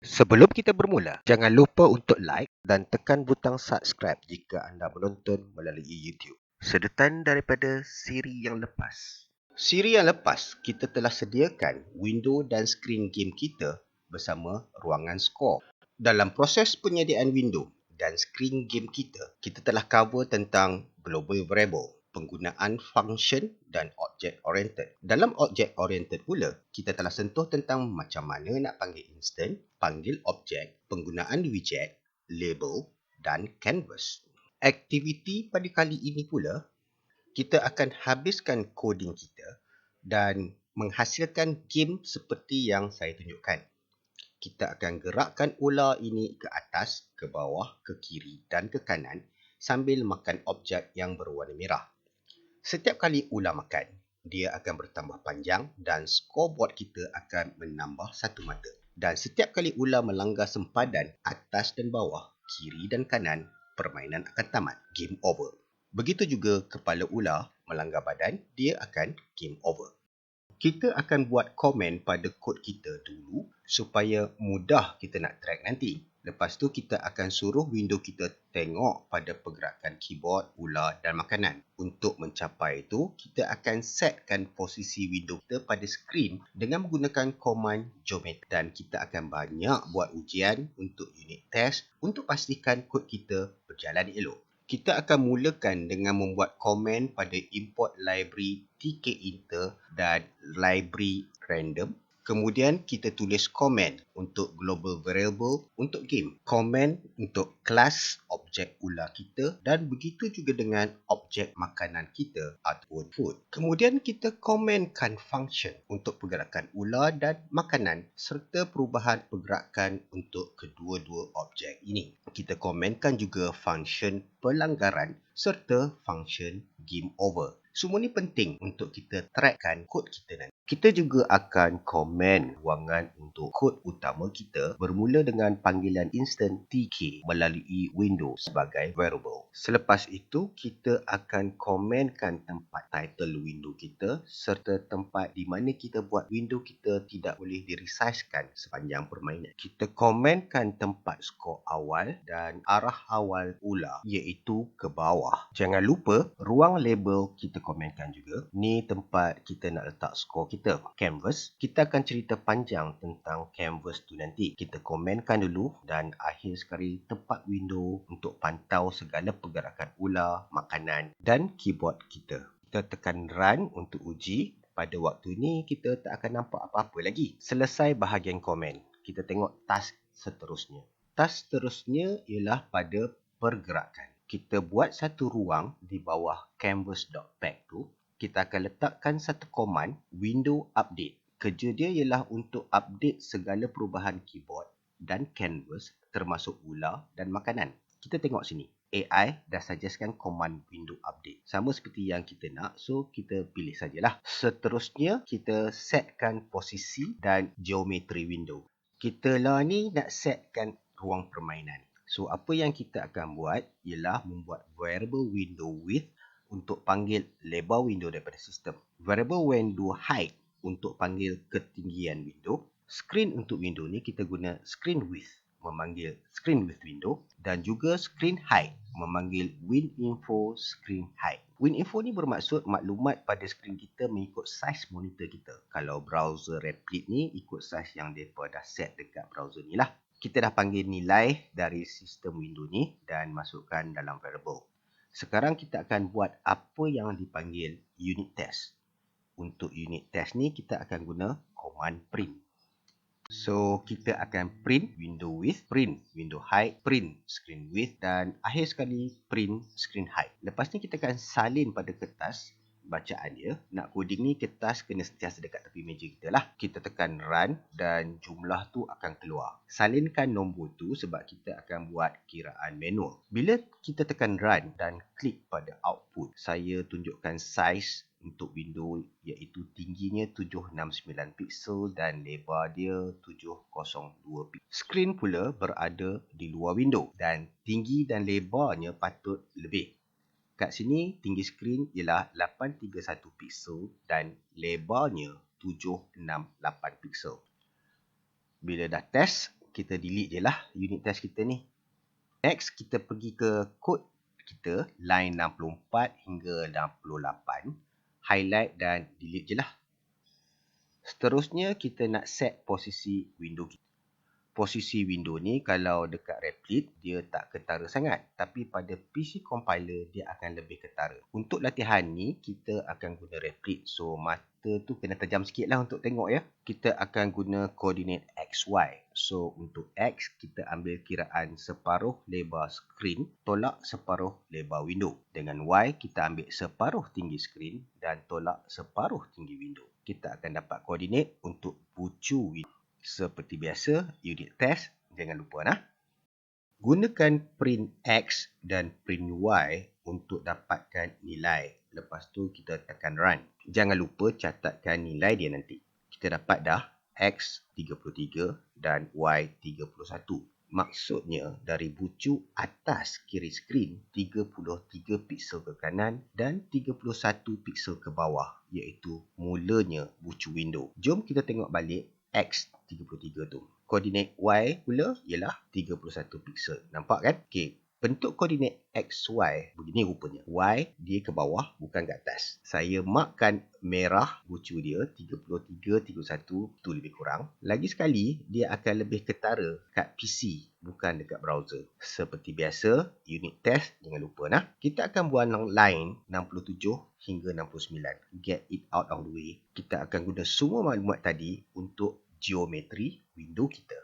Sebelum kita bermula, jangan lupa untuk like dan tekan butang subscribe jika anda menonton melalui YouTube. Sedetan daripada siri yang lepas. Siri yang lepas, kita telah sediakan window dan skrin game kita bersama ruangan skor. Dalam proses penyediaan window dan skrin game kita, kita telah cover tentang global variable, penggunaan function dan object oriented. Dalam object oriented pula, kita telah sentuh tentang macam mana nak panggil instant, panggil objek, penggunaan widget, label dan canvas. Aktiviti pada kali ini pula, kita akan habiskan coding kita dan menghasilkan game seperti yang saya tunjukkan. Kita akan gerakkan ular ini ke atas, ke bawah, ke kiri dan ke kanan sambil makan objek yang berwarna merah. Setiap kali ular makan, dia akan bertambah panjang dan scoreboard kita akan menambah satu mata. Dan setiap kali ular melanggar sempadan atas dan bawah, kiri dan kanan, permainan akan tamat. Game over. Begitu juga kepala ular melanggar badan, dia akan game over. Kita akan buat komen pada kod kita dulu supaya mudah kita nak track nanti. Lepas tu kita akan suruh window kita tengok pada pergerakan keyboard, ular dan makanan. Untuk mencapai itu, kita akan setkan posisi window kita pada skrin dengan menggunakan command geometry. Dan kita akan banyak buat ujian untuk unit test untuk pastikan kod kita berjalan elok. Kita akan mulakan dengan membuat komen pada import library tkinter dan library random. Kemudian kita tulis komen untuk global variable untuk game, komen untuk kelas objek ular kita dan begitu juga dengan objek makanan kita ataupun food. Kemudian kita komenkan function untuk pergerakan ular dan makanan serta perubahan pergerakan untuk kedua-dua objek ini. Kita komenkan juga function pelanggaran serta function game over. Semua ni penting untuk kita trackkan kod kita nanti. Kita juga akan komen ruangan untuk kod utama kita bermula dengan panggilan instant tk melalui window sebagai variable. Selepas itu, kita akan komenkan tempat title window kita serta tempat di mana kita buat window kita tidak boleh diresizekan sepanjang permainan. Kita komenkan tempat skor awal dan arah awal ular iaitu ke bawah. Jangan lupa ruang label kita komenkan juga. Ni tempat kita nak letak skor kita. Canvas, kita akan cerita panjang tentang canvas tu nanti. Kita komenkan dulu dan akhir sekali tempat window untuk pantau segala pergerakan ular, makanan dan keyboard kita. Kita tekan run untuk uji. Pada waktu ni kita tak akan nampak apa-apa lagi. Selesai bahagian komen. Kita tengok task seterusnya. Task seterusnya ialah pada pergerakan. Kita buat satu ruang di bawah canvas.pack tu. Kita akan letakkan satu command window update. Kerja dia ialah untuk update segala perubahan keyboard dan canvas termasuk ular dan makanan. Kita tengok sini. AI dah suggestkan command window update. Sama seperti yang kita nak, so kita pilih sajalah. Seterusnya, kita setkan posisi dan geometry window. Kita lah ni nak setkan ruang permainan. So, apa yang kita akan buat ialah membuat variable window width untuk panggil lebar window daripada sistem. Variable window height untuk panggil ketinggian window. Screen untuk window ni kita guna screen width memanggil screen width window dan juga screen height memanggil WinInfo screen height. WinInfo ni bermaksud maklumat pada skrin kita mengikut saiz monitor kita. Kalau browser Replit ni ikut saiz yang mereka dah set dekat browser ni lah. Kita dah panggil nilai dari sistem window ni dan masukkan dalam variable. Sekarang kita akan buat apa yang dipanggil unit test. Untuk unit test ni kita akan guna command print. So, kita akan print window width, print window height, print screen width dan akhir sekali print screen height. Lepas ni kita akan salin pada kertas bacaan dia. Nak coding ni kertas kena sentiasa dekat tepi meja kita lah. Kita tekan run dan jumlah tu akan keluar. Salinkan nombor tu sebab kita akan buat kiraan manual. Bila kita tekan run dan klik pada output, saya tunjukkan saiz untuk window iaitu tingginya 769 pixel dan lebar dia 702 pixel. Skrin pula berada di luar window dan tinggi dan lebarnya patut lebih. Kat sini tinggi skrin ialah 831 pixel dan lebarnya 768 pixel. Bila dah test, kita delete je lah unit test kita ni. Next, kita pergi ke kod kita, line 64 hingga 68. Highlight dan delete je lah. Seterusnya, kita nak set posisi window kita. Posisi window ni kalau dekat Replit, dia tak ketara sangat. Tapi pada PC compiler, dia akan lebih ketara. Untuk latihan ni, kita akan guna Replit. So, mata tu kena tajam sikit lah untuk tengok ya. Kita akan guna koordinat XY. So, untuk X, kita ambil kiraan separuh lebar skrin, tolak separuh lebar window. Dengan Y, kita ambil separuh tinggi skrin dan tolak separuh tinggi window. Kita akan dapat koordinat untuk bucu window. Seperti biasa, unit test, jangan lupa nah. Gunakan print X dan print Y untuk dapatkan nilai. Lepas tu kita tekan run. Jangan lupa catatkan nilai dia nanti. Kita dapat dah X 33 dan Y 31. Maksudnya dari bucu atas kiri skrin 33 piksel ke kanan dan 31 piksel ke bawah, iaitu mulanya bucu window. Jom kita tengok balik X 33 tu. Koordinat Y pula ialah 31 piksel. Nampak kan? Okey. Bentuk koordinat XY begini rupanya. Y dia ke bawah, bukan ke atas. Saya markkan merah bucu dia 33, 31 tu lebih kurang. Lagi sekali, dia akan lebih ketara kat PC, bukan dekat browser. Seperti biasa, unit test jangan lupa nah. Kita akan buat line 67 hingga 69. Get it out of the way. Kita akan guna semua maklumat tadi untuk geometri window kita.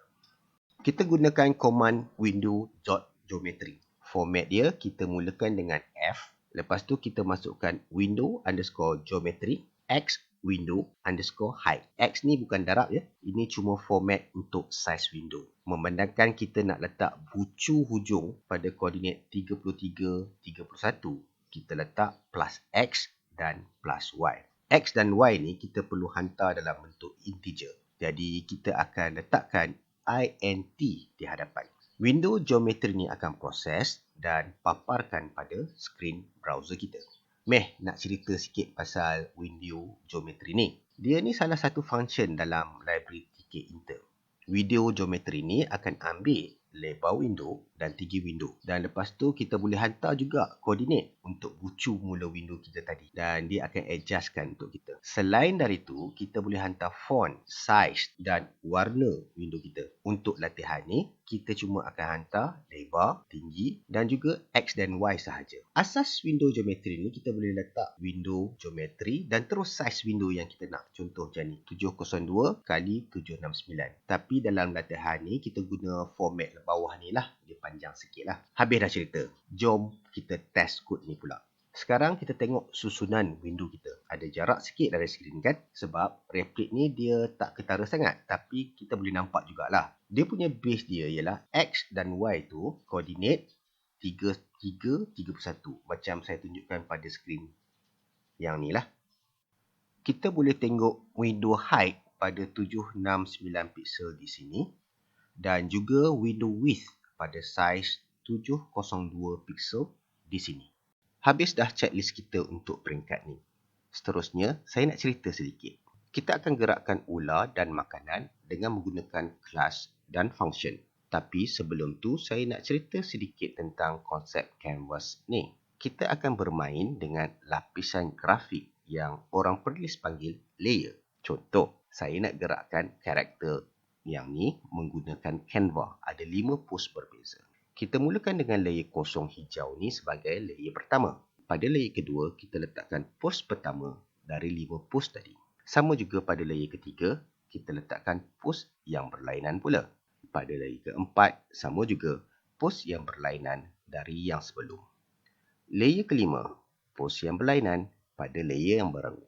Kita gunakan command window.geometry. Format dia, kita mulakan dengan F. Lepas tu kita masukkan window_geometry X window_height. X ni bukan darab ya. Ini cuma format untuk size window. Memandangkan kita nak letak bucu hujung pada koordinat 33, 31. Kita letak plus X dan plus Y. X dan Y ni kita perlu hantar dalam bentuk integer. Jadi kita akan letakkan int di hadapan. Window geometry ni akan proses dan paparkan pada skrin browser kita. Nak cerita sikit pasal window geometry ni. Dia ni salah satu function dalam library tkinter. Window geometry ni akan ambil lebar window dan tinggi window. Dan lepas tu kita boleh hantar juga koordinat untuk bucu mula window kita tadi. Dan dia akan adjustkan untuk kita. Selain dari itu, kita boleh hantar font, size dan warna window kita. Untuk latihan ni, kita cuma akan hantar lebar, tinggi dan juga X dan Y sahaja. Asas window geometry ni kita boleh letak window geometry dan terus size window yang kita nak. Contoh macam ni, 702 x 769. Tapi dalam latihan ni kita guna format bawah ni lah. Dia panjang sikit lah. Habis dah cerita. Jom kita test kod ni pula. Sekarang kita tengok susunan window kita. Ada jarak sikit dari skrin kan? Sebab Replit ni dia tak ketara sangat. Tapi kita boleh nampak jugalah. Dia punya base dia ialah X dan Y tu koordinat 33, 31. Macam saya tunjukkan pada skrin yang ni lah. Kita boleh tengok window height pada 769 piksel di sini. Dan juga window width pada saiz 702 piksel di sini. Habis dah checklist kita untuk peringkat ni. Seterusnya, saya nak cerita sedikit. Kita akan gerakkan ular dan makanan dengan menggunakan kelas dan function. Tapi sebelum tu, saya nak cerita sedikit tentang konsep canvas ni. Kita akan bermain dengan lapisan grafik yang orang penulis panggil layer. Contoh, saya nak gerakkan karakter yang ni menggunakan Canva. Ada 5 pose berbeza. Kita mulakan dengan layer kosong hijau ni sebagai layer pertama. Pada layer kedua, kita letakkan pose pertama dari 5 pose tadi. Sama juga pada layer ketiga, kita letakkan pose yang berlainan pula. Pada layer keempat, sama juga pose yang berlainan dari yang sebelum. Layer kelima, pose yang berlainan pada layer yang baru.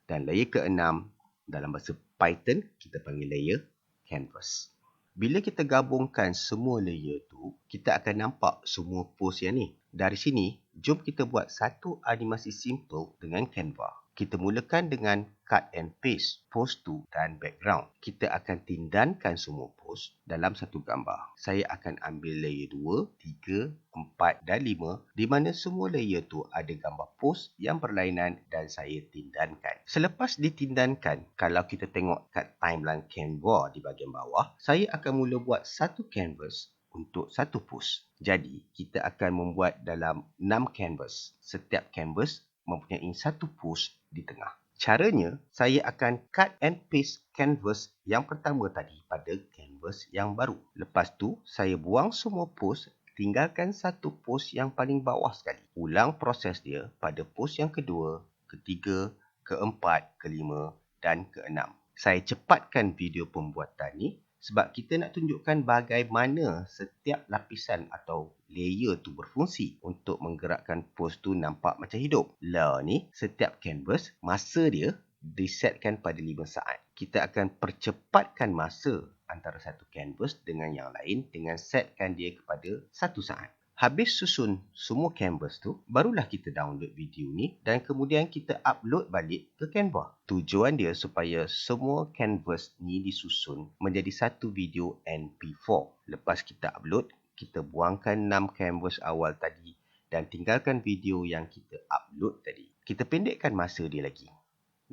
Dan layer keenam, dalam bahasa Python, kita panggil layer canvas. Bila kita gabungkan semua layer tu, kita akan nampak semua pose yang ni. Dari sini, jom kita buat satu animasi simple dengan Canva. Kita mulakan dengan cut and paste pose 2 dan background. Kita akan tindankan semua pose dalam satu gambar. Saya akan ambil layer 2, 3, 4 dan 5 di mana semua layer tu ada gambar pose yang berlainan dan saya tindankan. Selepas ditindankan, kalau kita tengok kat timeline Canva di bahagian bawah, saya akan mula buat satu canvas untuk satu pose. Jadi, kita akan membuat dalam 6 canvas. Setiap canvas mempunyai satu pose di tengah. Caranya, saya akan cut and paste canvas yang pertama tadi pada canvas yang baru. Lepas tu, saya buang semua pose, tinggalkan satu pose yang paling bawah sekali. Ulang proses dia pada pose yang kedua, ketiga, keempat, kelima dan keenam. Saya cepatkan video pembuatan ni sebab kita nak tunjukkan bagaimana setiap lapisan atau layer tu berfungsi untuk menggerakkan pose tu nampak macam hidup. Ni, setiap canvas, masa dia disetkan pada 5 saat. Kita akan percepatkan masa antara satu canvas dengan yang lain dengan setkan dia kepada 1 saat. Habis susun semua canvas tu, barulah kita download video ni dan kemudian kita upload balik ke Canva. Tujuan dia supaya semua canvas ni disusun menjadi satu video MP4. Lepas kita upload, kita buangkan 6 canvas awal tadi dan tinggalkan video yang kita upload tadi. Kita pendekkan masa dia lagi.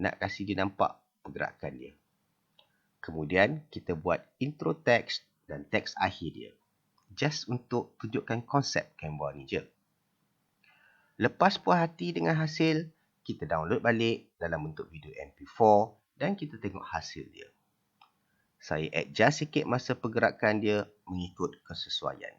Nak kasih dia nampak pergerakan dia. Kemudian kita buat intro text dan teks akhir dia. Just untuk tunjukkan konsep Canva ni je. Lepas puas hati dengan hasil, kita download balik dalam bentuk video MP4 dan kita tengok hasil dia. Saya adjust sikit masa pergerakan dia mengikut kesesuaian.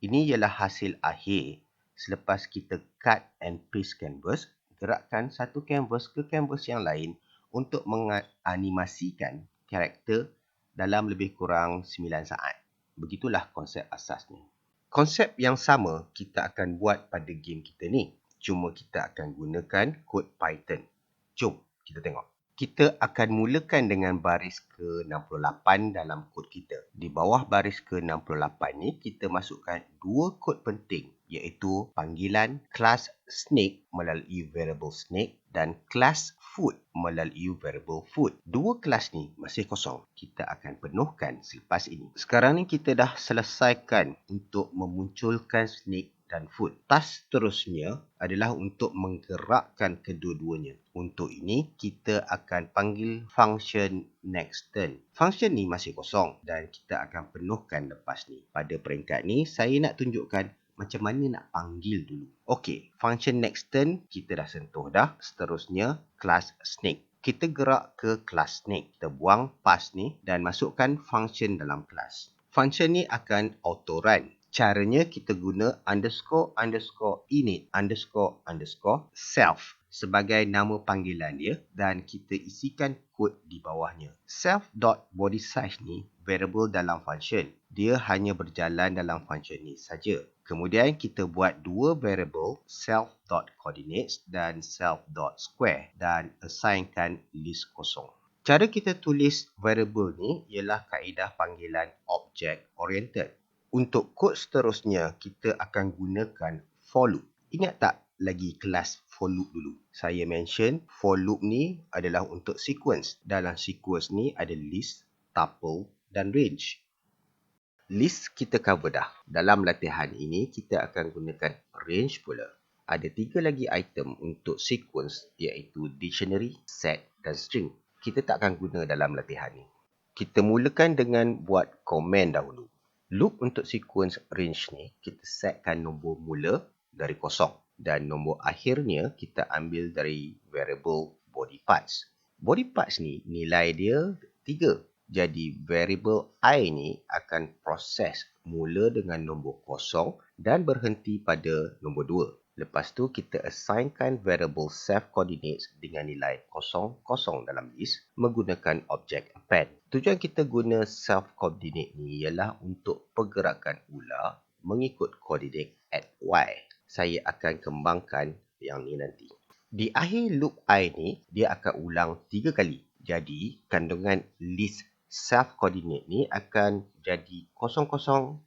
Ini ialah hasil akhir selepas kita cut and paste canvas, gerakkan satu canvas ke canvas yang lain untuk menganimasikan karakter dalam lebih kurang 9 saat. Begitulah konsep asasnya. Konsep yang sama kita akan buat pada game kita ni. Cuma kita akan gunakan kod Python. Jom kita tengok. Kita akan mulakan dengan baris ke-68 dalam kod kita. Di bawah baris ke-68 ni, kita masukkan dua kod penting, iaitu panggilan kelas snake melalui variable snake dan kelas food melalui variable food. Dua kelas ni masih kosong. Kita akan penuhkan selepas ini. Sekarang ni kita dah selesaikan untuk memunculkan snake dan food. Task seterusnya adalah untuk menggerakkan kedua-duanya. Untuk ini, kita akan panggil function nextTurn. Function ni masih kosong dan kita akan penuhkan lepas ni. Pada peringkat ni, saya nak tunjukkan macam mana nak panggil dulu. Okey, function nextTurn kita dah sentuh dah. Seterusnya, kelas snake. Kita gerak ke kelas snake. Kita buang pass ni dan masukkan function dalam kelas. Function ni akan auto run. Caranya kita guna __init__self sebagai nama panggilan dia dan kita isikan kod di bawahnya. Self.bodySize ni variable dalam function. Dia hanya berjalan dalam function ni saja. Kemudian kita buat dua variable self.coordinates dan self.square dan assignkan list kosong. Cara kita tulis variable ni ialah kaedah panggilan object oriented. Untuk kod seterusnya, kita akan gunakan for loop. Ingat tak lagi kelas for loop dulu? Saya mention for loop ni adalah untuk sequence. Dalam sequence ni ada list, tuple dan range. List kita cover dah. Dalam latihan ini, kita akan gunakan range pula. Ada 3 lagi item untuk sequence iaitu dictionary, set dan string. Kita tak akan guna dalam latihan ni. Kita mulakan dengan buat komen dahulu. Loop untuk sequence range ni, kita setkan nombor mula dari kosong. Dan nombor akhirnya, kita ambil dari variable body parts. Body parts ni, nilai dia 3. Jadi, variable I ni akan proses mula dengan nombor kosong dan berhenti pada nombor 2. Lepas tu, kita assignkan variable self-coordinates dengan nilai 0, 0 dalam list menggunakan objek append. Tujuan kita guna self-coordinate ni ialah untuk pergerakan ular mengikut koordinat at Y. Saya akan kembangkan yang ni nanti. Di akhir loop I ni, dia akan ulang 3 kali. Jadi, kandungan list self-coordinate ni akan jadi 00, 00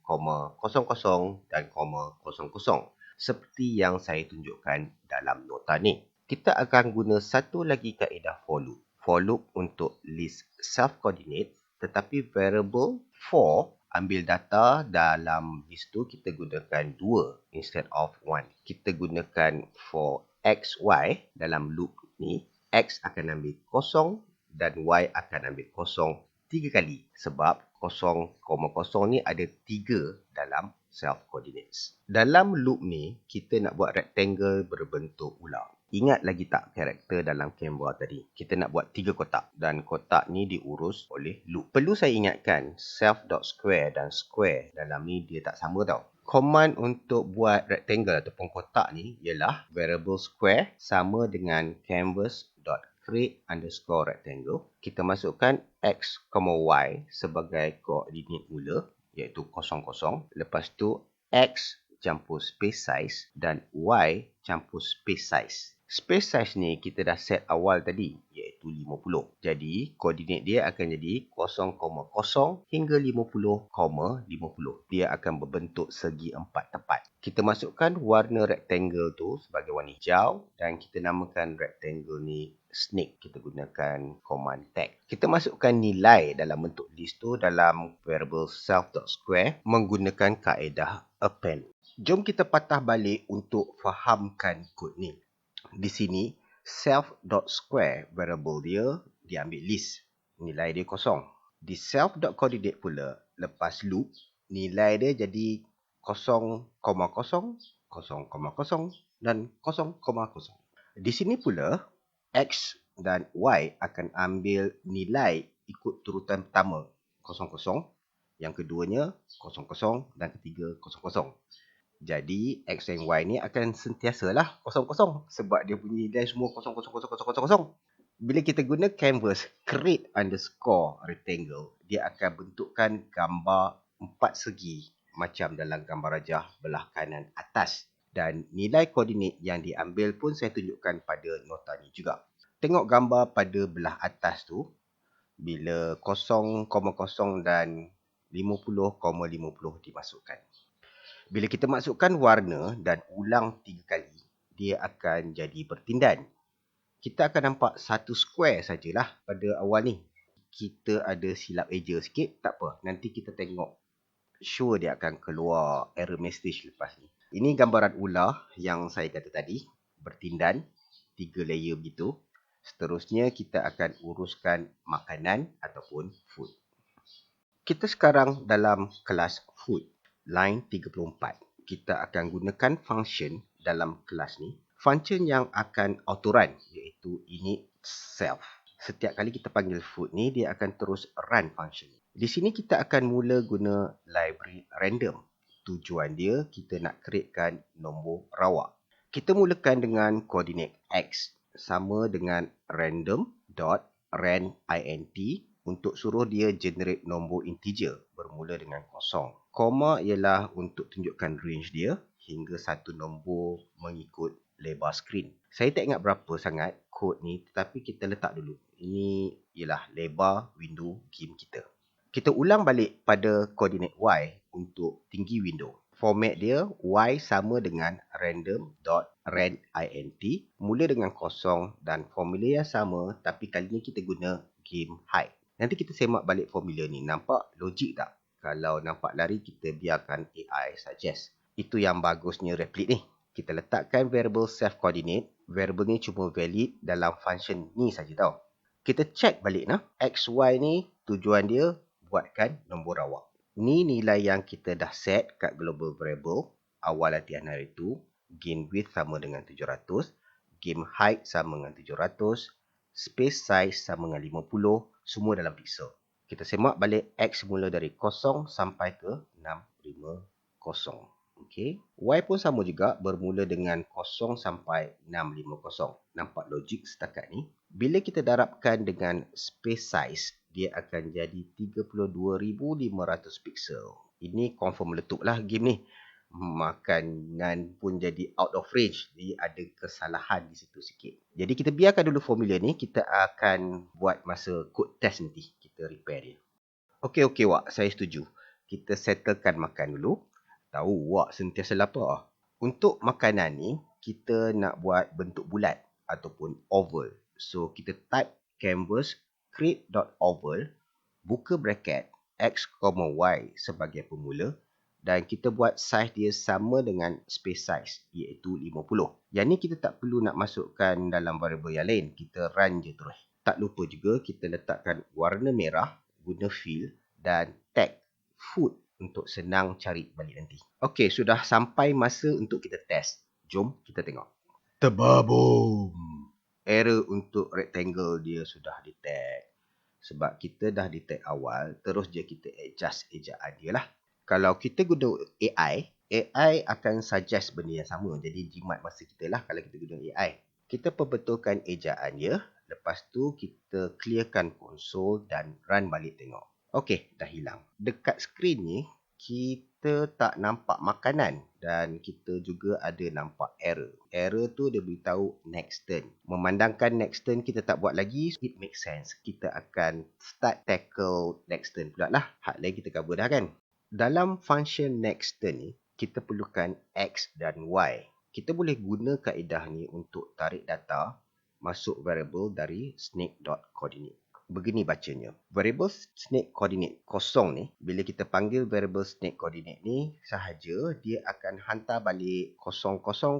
dan 00. Seperti yang saya tunjukkan dalam nota ni. Kita akan guna satu lagi kaedah for loop. For loop untuk list self coordinate, tetapi variable for ambil data dalam list tu kita gunakan 2 instead of 1. Kita gunakan for x, y dalam loop ni. X akan ambil kosong dan y akan ambil kosong 3 kali. Sebab 0,0 ni ada 3 dalam self coordinates. Dalam loop ni, kita nak buat rectangle berbentuk ular. Ingat lagi tak karakter dalam Canva tadi? Kita nak buat 3 kotak dan kotak ni diurus oleh loop. Perlu saya ingatkan, self.square dan square dalam ni dia tak sama tau. Command untuk buat rectangle ataupun kotak ni ialah variable square sama dengan canvas.create_rectangle. Kita masukkan x, y sebagai koordinat mula iaitu 00. Lepas tu x campur space size dan y campur space size. Space size ni kita dah set awal tadi iaitu 50. Jadi koordinat dia akan jadi 0,0 hingga 50,50. Dia akan berbentuk segi 4 tepat. Kita masukkan warna rectangle tu sebagai warna hijau dan kita namakan rectangle ni snake. Kita gunakan command tag. Kita masukkan nilai dalam bentuk list tu dalam variable self.square menggunakan kaedah append. Jom kita patah balik untuk fahamkan kod ni. Di sini self.square variable dia diambil list. Nilai dia kosong. Di self.coordinate pula lepas loop nilai dia jadi 0,0, 0,0 dan 0,0. Di sini pula x dan y akan ambil nilai ikut turutan pertama 00, yang keduanya 00 dan ketiga 00. Jadi x dan y ni akan sentiasalah 00 sebab dia punya nilai semua 00,00,00. Bila kita guna canvas create_rectangle, dia akan bentukkan gambar 4 segi macam dalam gambar rajah belah kanan atas. Dan nilai koordinat yang diambil pun saya tunjukkan pada nota ni juga. Tengok gambar pada belah atas tu, bila 0,0 dan 50,50 dimasukkan. Bila kita masukkan warna dan ulang 3 kali, dia akan jadi bertindan. Kita akan nampak satu square sajalah pada awal ni. Kita ada silap eja sikit, tak apa. Nanti kita tengok. Sure dia akan keluar error message lepas ni. Ini gambaran ular yang saya kata tadi. Bertindan. 3 layer begitu. Seterusnya kita akan uruskan makanan ataupun food. Kita sekarang dalam kelas food. Line 34. Kita akan gunakan function dalam kelas ni. Function yang akan autorun iaitu init self. Setiap kali kita panggil food ni, dia akan terus run function. Di sini kita akan mula guna library random. Tujuan dia kita nak createkan nombor rawak. Kita mulakan dengan koordinat x sama dengan random.randint untuk suruh dia generate nombor integer bermula dengan 0. Koma ialah untuk tunjukkan range dia hingga satu nombor mengikut lebar skrin. Saya tak ingat berapa sangat kod ni tetapi kita letak dulu. Ini ialah lebar window game kita. Kita ulang balik pada koordinat y untuk tinggi window. Format dia y sama dengan random.randint mula dengan 0 dan formula yang sama tapi kali ni kita guna game height. Nanti kita semak balik formula ni. Nampak logik tak? Kalau nampak lari, kita biarkan AI suggest. Itu yang bagusnya Replit ni. Kita letakkan variable self coordinate. Variable ni cuma valid dalam function ni saja tau. Kita check balik nah. X, Y ni tujuan dia buatkan nombor rawak. Ni nilai yang kita dah set kat global variable. Awal latihan hari tu. Gain width sama dengan 700. Game height sama dengan 700. Space size sama dengan 50. Semua dalam pixel. Kita semak balik X mula dari 0 sampai ke 650. Okay. Y pun sama juga bermula dengan 0 sampai 650. Nampak logik setakat ni? Bila kita darabkan dengan space size, dia akan jadi 32,500 pixel. Ini confirm meletup lah game ni. Makanan pun jadi out of range. Jadi ada kesalahan di situ sikit. Jadi kita biarkan dulu formula ni. Kita akan buat masa code test nanti. Kita repair dia. Okey Wak, saya setuju. Kita settlekan makan dulu. Tahu Wak sentiasa lapar. Untuk makanan ni, kita nak buat bentuk bulat. ataupun oval. So kita type canvas create.oval, buka bracket x, y sebagai formula dan kita buat size dia sama dengan space size iaitu 50. Yang ni kita tak perlu nak masukkan dalam variable yang lain, kita run je terus. Tak lupa juga kita letakkan warna merah guna fill dan tag food untuk senang cari balik nanti. Okey, sudah sampai masa untuk kita test. Jom kita tengok. Tebabum. Error untuk rectangle dia sudah detect. Sebab kita dah detect awal, terus je kita adjust ejaan dia lah. Kalau kita guna AI akan suggest benda yang sama. Jadi jimat masa kita lah kalau kita guna AI. Kita perbetulkan ejaan dia. Lepas tu kita clearkan konsol dan run balik tengok. Okey, dah hilang. Dekat skrin ni, kita tak nampak makanan dan kita juga ada nampak error. Error tu dia beritahu next turn. Memandangkan next turn kita tak buat lagi, it makes sense. Kita akan start tackle next turn pula lah. Hak lain kita cover dah kan. Dalam function next turn ni, kita perlukan X dan Y. Kita boleh guna kaedah ni untuk tarik data masuk variable dari snake.coordinate. Begini bacanya. Variable snake coordinate kosong ni, bila kita panggil variable snake coordinate ni sahaja, dia akan hantar balik 000000.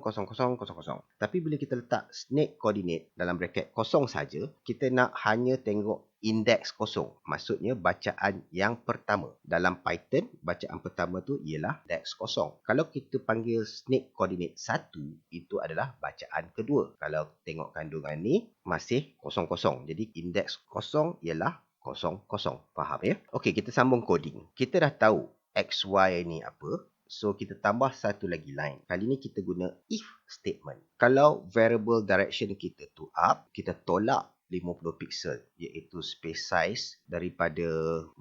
Tapi bila kita letak snake coordinate dalam bracket kosong saja, kita nak hanya tengok indeks kosong. Maksudnya bacaan yang pertama. Dalam Python, bacaan pertama tu ialah indeks kosong. Kalau kita panggil snake coordinate 1, itu adalah bacaan kedua. Kalau tengok kandungan ni, masih kosong-kosong. Jadi indeks kosong ialah 00. Faham ya? Okey, kita sambung coding. Kita dah tahu XY ni apa. So, kita tambah satu lagi line. Kali ni kita guna if statement. Kalau variable direction kita tu up, kita tolak 50 pixel iaitu space size daripada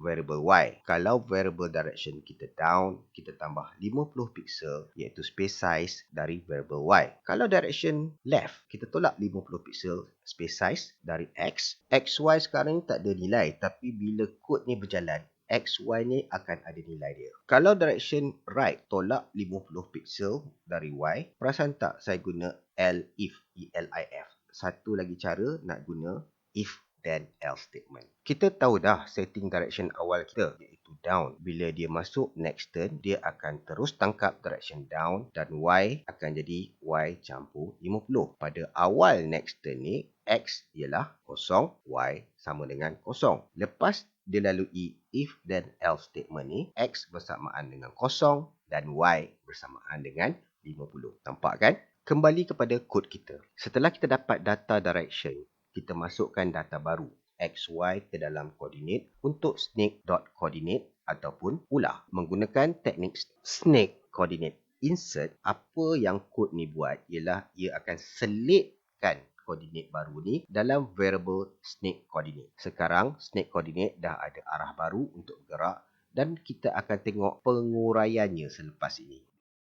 variable Y. Kalau variable direction kita down, kita tambah 50 pixel iaitu space size dari variable Y. Kalau direction left, kita tolak 50 pixel space size dari X. XY sekarang ni tak ada nilai, tapi bila kod ni berjalan, XY ni akan ada nilai dia. Kalau direction right, tolak 50 pixel dari Y. Perasan tak saya guna elif, E-L-I-F. Satu lagi cara nak guna if then else statement. Kita tahu dah setting direction awal kita iaitu down. Bila dia masuk next turn, dia akan terus tangkap direction down dan Y akan jadi Y campur 50. Pada awal next turn ni, X ialah 0, Y sama dengan 0. Lepas dia lalui if then else statement ni, X bersamaan dengan 0 dan Y bersamaan dengan 50. Nampak kan? Kembali kepada kod kita. Setelah kita dapat data direction, kita masukkan data baru XY ke dalam koordinat untuk snake.coordinate ataupun ulah. Menggunakan teknik snake coordinate insert, apa yang kod ni buat ialah ia akan selitkan koordinat baru ni dalam variable snake coordinate. Sekarang snake coordinate dah ada arah baru untuk bergerak dan kita akan tengok penguraiannya selepas ini.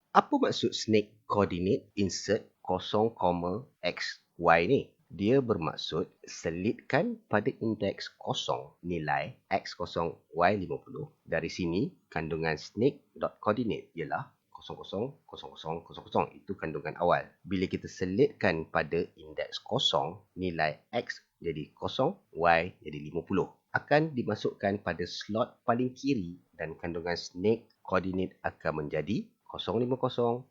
Apa maksud snake coordinate insert 0, xy ni? Dia bermaksud selitkan pada indeks 0 nilai x0, y50. Dari sini, kandungan snake.coordinate ialah 000000. Itu kandungan awal. Bila kita selitkan pada indeks 0, nilai x jadi 0, y jadi 50. Akan dimasukkan pada slot paling kiri dan kandungan snake coordinate akan menjadi 050,00,00,00.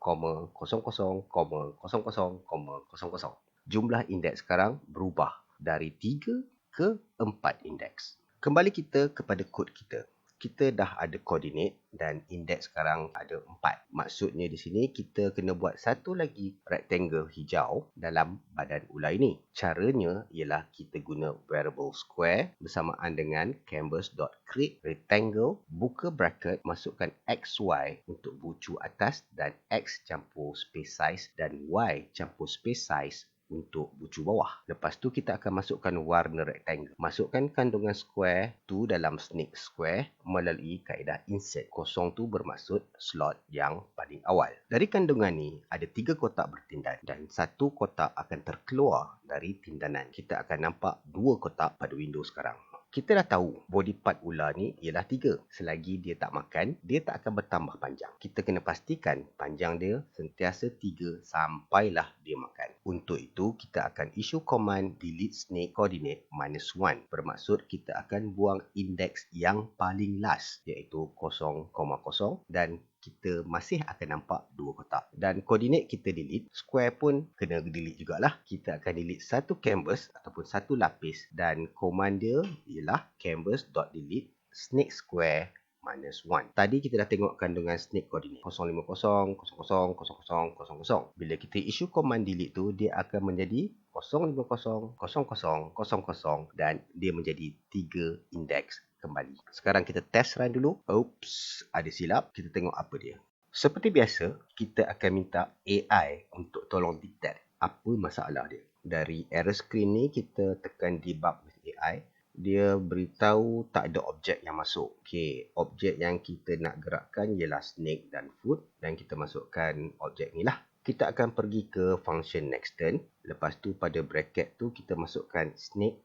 Jumlah indeks sekarang berubah dari 3 ke 4 indeks. Kembali kita kepada kod kita. Kita dah ada koordinat dan indeks sekarang ada 4. Maksudnya di sini kita kena buat satu lagi rectangle hijau dalam badan ular ini. Caranya ialah kita guna variable square bersamaan dengan canvas.create rectangle, buka bracket, masukkan xy untuk bucu atas dan x campur space size dan y campur space size untuk bucu bawah. Lepas tu kita akan masukkan warna rectangle. Masukkan kandungan square tu dalam snake square melalui kaedah insert. 0 tu bermaksud slot yang paling awal. Dari kandungan ni ada 3 kotak bertindan dan 1 kotak akan terkeluar dari tindanan. Kita akan nampak 2 kotak pada window sekarang. Kita dah tahu body part ular ni ialah 3. Selagi dia tak makan, dia tak akan bertambah panjang. Kita kena pastikan panjang dia sentiasa 3 sampailah dia makan. Untuk itu, kita akan issue command delete snake coordinate -1. Bermaksud kita akan buang indeks yang paling last, iaitu 0,0, dan kita masih akan nampak 2 kotak. Dan koordinat kita delete, square pun kena delete jugalah. Kita akan delete satu canvas ataupun satu lapis, dan command dia ialah canvas.delete snake square -1. Tadi kita dah tengok kandungan snake coordinate 050, 00, 00, 00. Bila kita issue command delete tu, dia akan menjadi 050, 00, 00, dan dia menjadi 3 indeks kembali. Sekarang kita test run dulu. Oops, ada silap. Kita tengok apa dia. Seperti biasa, kita akan minta AI untuk tolong detect apa masalah dia. Dari error screen ni, kita tekan debug with AI. Dia beritahu tak ada objek yang masuk. Okey, objek yang kita nak gerakkan ialah snake dan food, dan kita masukkan objek ni lah. Kita akan pergi ke function nextTurn. Lepas tu pada bracket tu kita masukkan snake,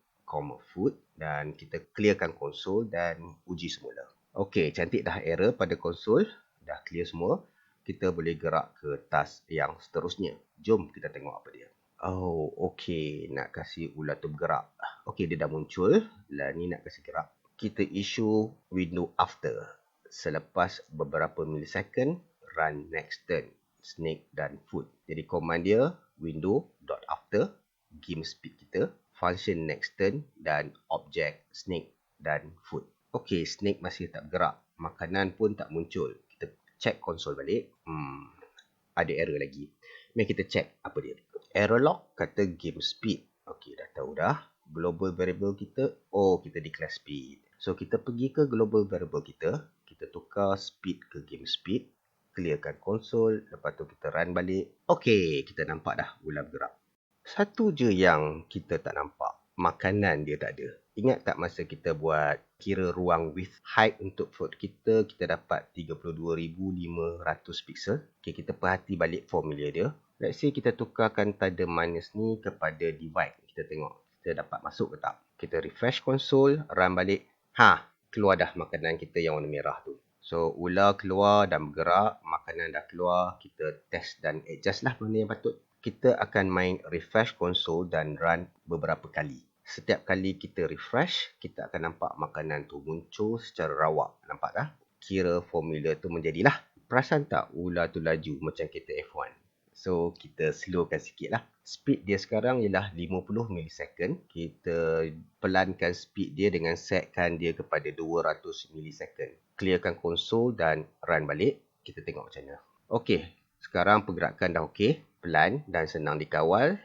food, dan kita clearkan konsol dan uji semula. Okey, cantik dah error pada konsol. Dah clear semua. Kita boleh gerak ke task yang seterusnya. Jom kita tengok apa dia. Oh, okey. Nak kasih ular tu bergerak. Okey, dia dah muncul. Lah ni nak kasih gerak. Kita issue window after. Selepas beberapa millisecond, run next turn, snake dan food. Jadi command dia window.after, game speed kita, function next turn, dan objek snake dan food. Okey, snake masih tak bergerak. Makanan pun tak muncul. Kita check konsol balik. Ada error lagi. Mari kita check apa dia. Error log kata game speed. Okey, dah tahu dah. Global variable kita, kita declare speed. So, kita pergi ke global variable kita. Kita tukar speed ke game speed. Clearkan konsol. Lepas tu kita run balik. Okey, kita nampak dah ular bergerak. Satu je yang kita tak nampak. Makanan dia tak ada. Ingat tak masa kita buat kira ruang width height untuk food kita, kita dapat 32,500 pixel. Okay, kita perhati balik formula dia. Let's say kita tukarkan tanda minus ni kepada divide. Kita tengok kita dapat masuk ke tak. Kita refresh konsol, run balik. Keluar dah makanan kita yang warna merah tu. So, ular keluar dan bergerak. Makanan dah keluar. Kita test dan adjust lah mana yang patut. Kita akan main refresh konsol dan run beberapa kali. Setiap kali kita refresh, kita akan nampak makanan tu muncul secara rawak. Nampak tak? Kira formula tu menjadilah. Perasan tak ular tu laju macam kereta F1? So, kita slowkan sikit lah. Speed dia sekarang ialah 50 millisecond. Kita pelankan speed dia dengan setkan dia kepada 200 millisecond. Clearkan konsol dan run balik. Kita tengok macam mana. Okey, sekarang pergerakan dah okey. Pelan dan senang dikawal.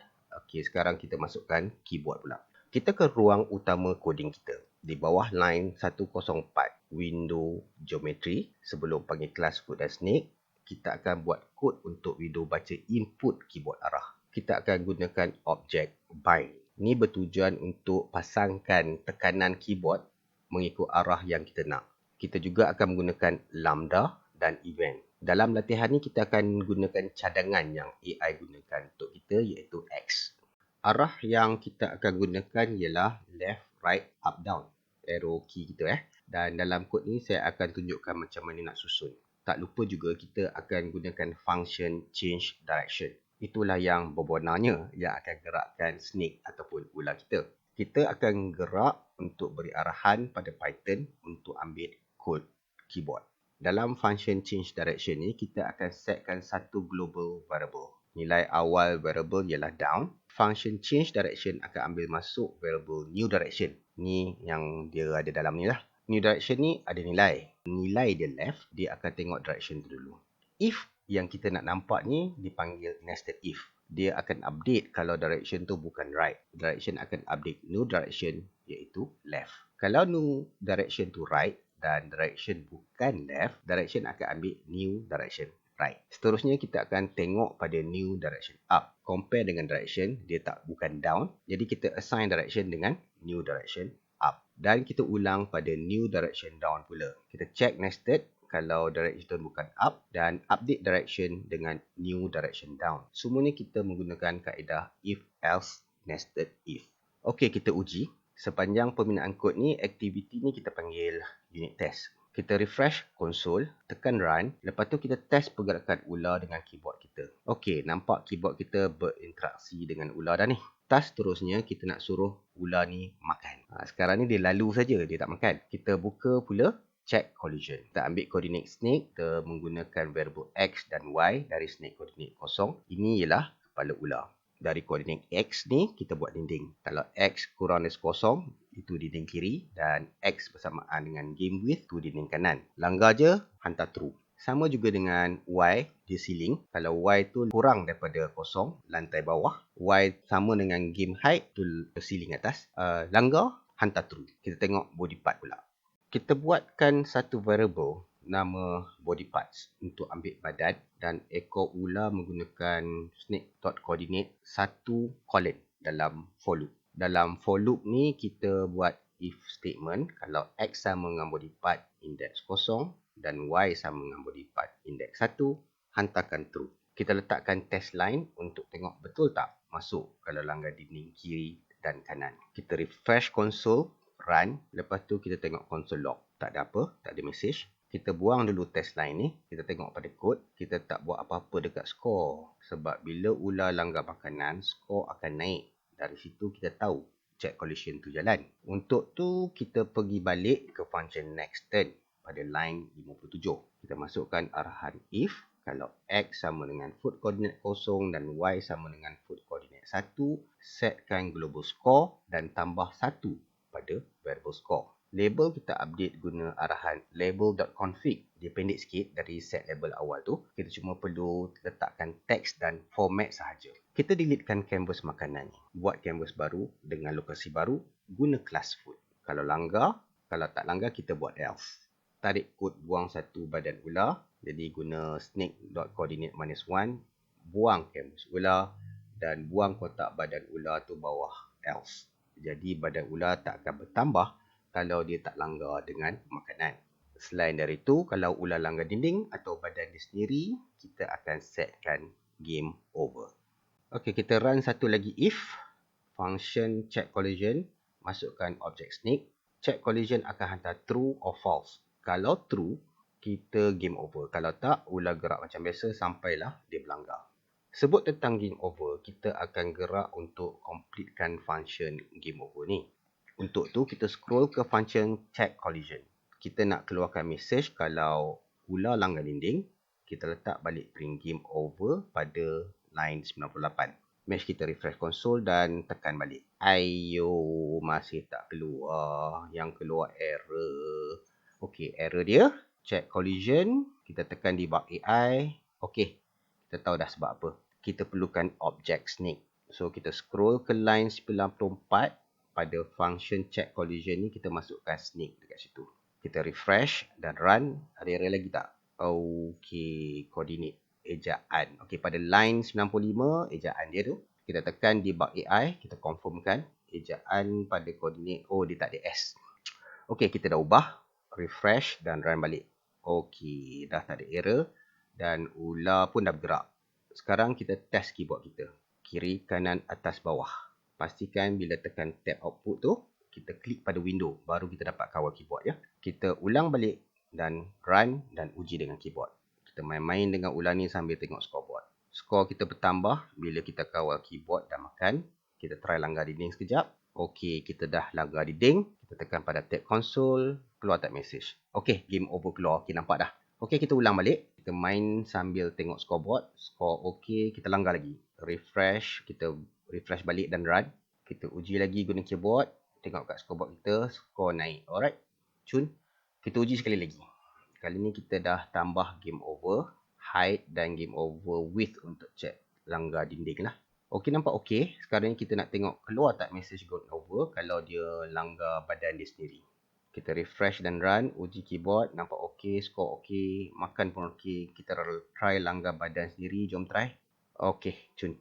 Okey, sekarang kita masukkan keyboard pula. Kita ke ruang utama coding kita. Di bawah line 104, window geometry. Sebelum panggil kelas food dan snake, kita akan buat kod untuk window baca input keyboard arah. Kita akan gunakan objek bind. Ini bertujuan untuk pasangkan tekanan keyboard mengikut arah yang kita nak. Kita juga akan menggunakan lambda dan event. Dalam latihan ni kita akan gunakan cadangan yang AI gunakan untuk kita, iaitu X. Arah yang kita akan gunakan ialah left, right, up, down. Arrow key kita. Dan dalam kod ni saya akan tunjukkan macam mana nak susun. Tak lupa juga kita akan gunakan function change direction. Itulah yang berwarnanya yang akan gerakkan snake ataupun ular kita. Kita akan gerak untuk beri arahan pada Python untuk ambil kod keyboard. Dalam function change direction ni, kita akan setkan satu global variable. Nilai awal variable ialah down. Function change direction akan ambil masuk variable new direction. Ni yang dia ada dalam ni lah. New direction ni ada nilai. Nilai dia left, dia akan tengok direction tu dulu. If yang kita nak nampak ni dipanggil nested if. Dia akan update kalau direction tu bukan right. Direction akan update new direction, iaitu left. Kalau new direction tu right, dan direction bukan left, direction akan ambil new direction right. Seterusnya kita akan tengok pada new direction up. Compare dengan direction, dia bukan down. Jadi kita assign direction dengan new direction up. Dan kita ulang pada new direction down pula. Kita check nested kalau direction bukan up, dan update direction dengan new direction down. Semuanya kita menggunakan kaedah if else nested if. Okey, kita uji. Sepanjang pembinaan kod ni, aktiviti ni kita panggil unit test. Kita refresh konsol, tekan run. Lepas tu kita test pergerakan ular dengan keyboard kita. Okey, nampak keyboard kita berinteraksi dengan ular dah ni. Task seterusnya kita nak suruh ular ni makan. Sekarang ni dia lalu saja, dia tak makan. Kita buka pula check collision. Kita ambil koordinat snake, kita menggunakan variable x dan y dari snake koordinat kosong. Ini ialah kepala ular. Dari koordinat X ni, kita buat dinding. Kalau X kurang dari kosong, itu dinding kiri. Dan X bersamaan dengan game width, itu dinding kanan. Langgar je, hantar true. Sama juga dengan Y, dia ceiling. Kalau Y tu kurang daripada kosong, lantai bawah. Y sama dengan game height, tu ceiling atas. Langgar, hantar true. Kita tengok body part pula. Kita buatkan satu variable nama body parts untuk ambil badan dan ekor ular menggunakan snake.coordinate satu colon dalam for loop. Dalam for loop ni kita buat if statement kalau x sama dengan body part index 0 dan y sama dengan body part index 1, hantarkan true. Kita letakkan test line untuk tengok betul tak masuk kalau langgar dinding kiri dan kanan. Kita refresh console, run, lepas tu kita tengok console log. Tak ada apa, tak ada message. Kita buang dulu test line ni, kita tengok pada kod, kita tak buat apa-apa dekat score. Sebab bila ular langgar makanan, score akan naik. Dari situ kita tahu check collision tu jalan. Untuk tu kita pergi balik ke function next turn pada line 57. Kita masukkan arahan if kalau x sama dengan foot coordinate 0 dan y sama dengan foot coordinate 1, setkan global score dan tambah 1 pada variable score. Label kita update guna arahan label.config. Dia pendek sikit dari set label awal tu. Kita cuma perlu letakkan teks dan format sahaja. Kita deletekan canvas makanan ni. Buat canvas baru dengan lokasi baru. Guna class food. Kalau langgar, kalau tak langgar kita buat else. Tarik kod buang satu badan ular. Jadi guna snake.coordinate -1. Buang canvas ular dan buang kotak badan ular tu bawah else. Jadi badan ular tak akan bertambah kalau dia tak langgar dengan makanan. Selain dari itu, kalau ular langgar dinding atau badan dia sendiri, kita akan setkan game over. Okey, kita run satu lagi if. Function check collision, masukkan object snake. Check collision akan hantar true or false. Kalau true, kita game over. Kalau tak, ular gerak macam biasa sampailah dia berlanggar. Sebut tentang game over, kita akan gerak untuk completekan function game over ni. Untuk tu, kita scroll ke function check collision. Kita nak keluarkan message kalau ular langgar dinding. Kita letak balik print game over pada line 98. Match kita refresh console dan tekan balik. Ayo, masih tak keluar. Yang keluar error. Okey, error dia. Check collision. Kita tekan debug AI. Okey, kita tahu dah sebab apa. Kita perlukan object snake. So, kita scroll ke line 94. Pada function check collision ni kita masukkan snake dekat situ. Kita refresh dan run. Ada error lagi tak? Okey, koordinat ejaan. Okey, pada line 95 ejaan dia tu. Kita tekan debug AI, kita confirmkan ejaan pada koordinat. Oh, dia tak ada S. Okey, kita dah ubah. Refresh dan run balik. Okey, dah tak ada error dan ular pun dah bergerak. Sekarang kita test keyboard kita. Kiri, kanan, atas, bawah. Pastikan bila tekan tab output tu, kita klik pada window. Baru kita dapat kawal keyboard ya. Kita ulang balik dan run dan uji dengan keyboard. Kita main-main dengan ular ni sambil tengok scoreboard. Skor kita bertambah bila kita kawal keyboard dan makan. Kita try langgar dinding sekejap. Okey, kita dah langgar dinding. Kita tekan pada tab console. Keluar tak message. Okey, game over keluar. Okey, nampak dah. Okey, kita ulang balik. Kita main sambil tengok scoreboard. Skor okey, kita langgar lagi. Refresh, kita refresh balik dan run. Kita uji lagi guna keyboard. Tengok kat scoreboard kita, skor naik. Alright, cun. Kita uji sekali lagi. Kali ni kita dah tambah game over, height dan game over width untuk check langgar dinding lah. Okey, nampak okey. Sekarang ni kita nak tengok keluar tak message game over kalau dia langgar badan dia sendiri. Kita refresh dan run, uji keyboard, nampak okey, skor okey, makan pun okey. Kita try langgar badan sendiri, jom try. Okey, cun.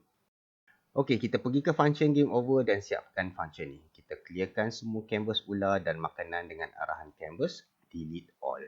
Okey, kita pergi ke function game over dan siapkan function ni. Kita clearkan semua canvas ular dan makanan dengan arahan canvas, delete all.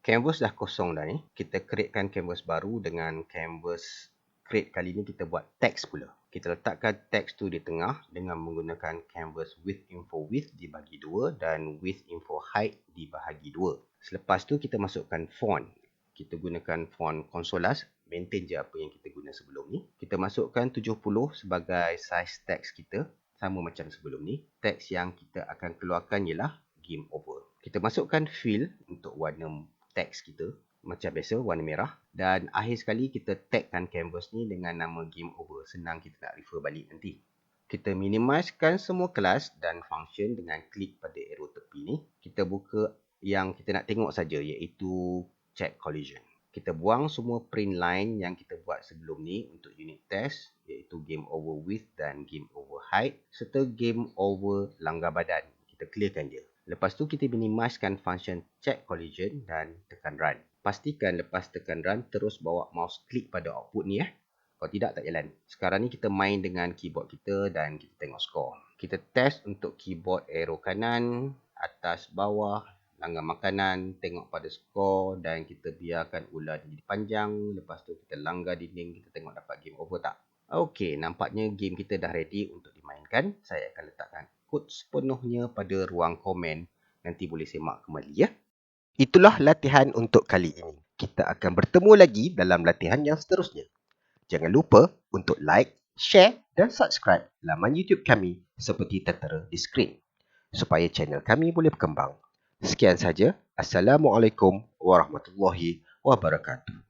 Canvas dah kosong dah ni. Kita createkan canvas baru dengan canvas create kali ni kita buat teks pula. Kita letakkan teks tu di tengah dengan menggunakan canvas width info width dibagi 2 dan width info height dibahagi 2. Selepas tu kita masukkan font. Kita gunakan font Consolas, maintain je apa yang kita guna sebelum ni. Kita masukkan 70 sebagai size teks kita, sama macam sebelum ni. Teks yang kita akan keluarkan ialah game over. Kita masukkan fill untuk warna teks kita. Macam biasa, warna merah. Dan akhir sekali kita tagkan canvas ni dengan nama game over. Senang kita nak refer balik nanti. Kita minimizekan semua kelas dan function dengan klik pada arrow tepi ni. Kita buka yang kita nak tengok saja, iaitu check collision. Kita buang semua print line yang kita buat sebelum ni untuk unit test, iaitu game over width dan game over height, serta game over langgar badan. Kita clearkan dia. Lepas tu kita minimizekan function check collision dan tekan run. Pastikan lepas tekan run terus bawa mouse klik pada output ni. Kalau tidak, tak jalan. Sekarang ni kita main dengan keyboard kita dan kita tengok skor. Kita test untuk keyboard arrow kanan, atas, bawah, langgar makanan, tengok pada skor dan kita biarkan ular jadi panjang. Lepas tu kita langgar dinding, kita tengok dapat game over tak. Okey, nampaknya game kita dah ready untuk dimainkan. Saya akan letakkan kod sepenuhnya pada ruang komen. Nanti boleh semak kembali ya. Itulah latihan untuk kali ini. Kita akan bertemu lagi dalam latihan yang seterusnya. Jangan lupa untuk like, share dan subscribe laman YouTube kami seperti tertera di skrin supaya channel kami boleh berkembang. Sekian saja. Assalamualaikum warahmatullahi wabarakatuh.